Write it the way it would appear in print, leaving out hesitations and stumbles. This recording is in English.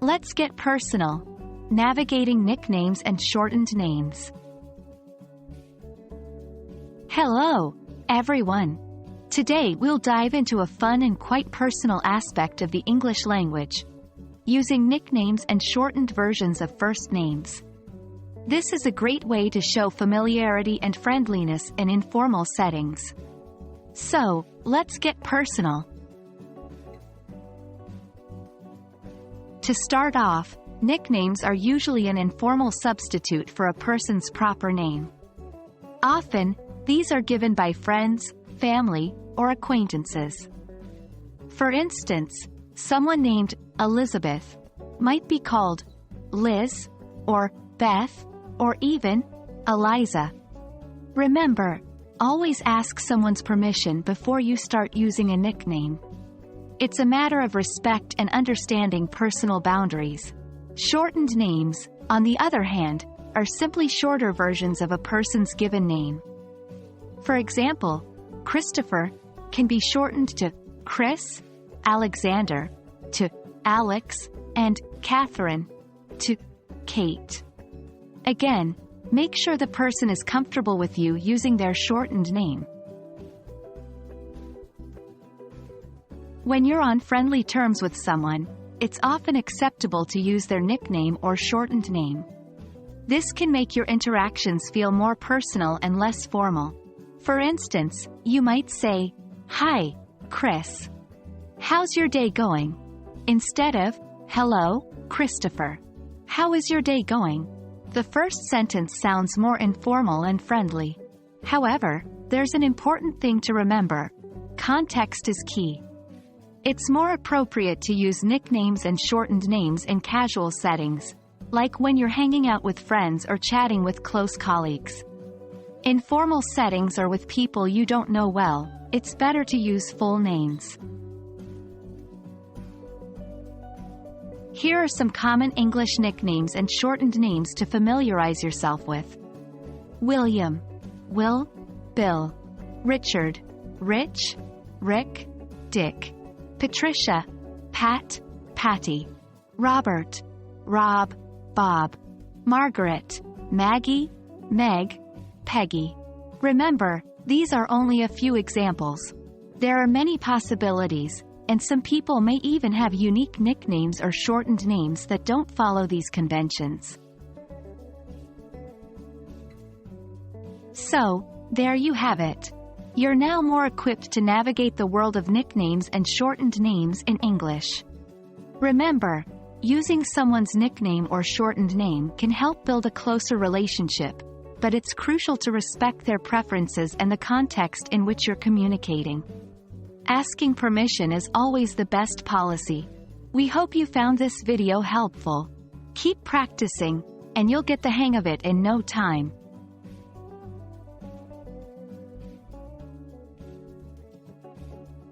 Let's get personal. Navigating nicknames and shortened names. Hello, everyone. Today we'll dive into a fun and quite personal aspect of the English language, using nicknames and shortened versions of first names. This is a great way to show familiarity and friendliness in informal settings. So, let's get personal. To start off, nicknames are usually an informal substitute for a person's proper name. Often, these are given by friends, family, or acquaintances. For instance, someone named Elizabeth might be called Liz, or Beth, or even Eliza. Remember, always ask someone's permission before you start using a nickname. It's a matter of respect and understanding personal boundaries. Shortened names, on the other hand, are simply shorter versions of a person's given name. For example, Christopher can be shortened to Chris, Alexander to Alex, and Catherine to Kate. Again, make sure the person is comfortable with you using their shortened name. When you're on friendly terms with someone, it's often acceptable to use their nickname or shortened name. This can make your interactions feel more personal and less formal. For instance, you might say, "Hi, Chris. How's your day going?" instead of, "Hello, Christopher. How is your day going?" The first sentence sounds more informal and friendly. However, there's an important thing to remember. Context is key. It's more appropriate to use nicknames and shortened names in casual settings, like when you're hanging out with friends or chatting with close colleagues. In formal settings or with people you don't know well, it's better to use full names. Here are some common English nicknames and shortened names to familiarize yourself with. William, Will, Bill. Richard, Rich, Rick, Dick. Patricia, Pat, Patty. Robert, Rob, Bob. Margaret, Maggie, Meg, Peggy. Remember, these are only a few examples. There are many possibilities, and some people may even have unique nicknames or shortened names that don't follow these conventions. So, there you have it. You're now more equipped to navigate the world of nicknames and shortened names in English. Remember, using someone's nickname or shortened name can help build a closer relationship, but it's crucial to respect their preferences and the context in which you're communicating. Asking permission is always the best policy. We hope you found this video helpful. Keep practicing, and you'll get the hang of it in no time.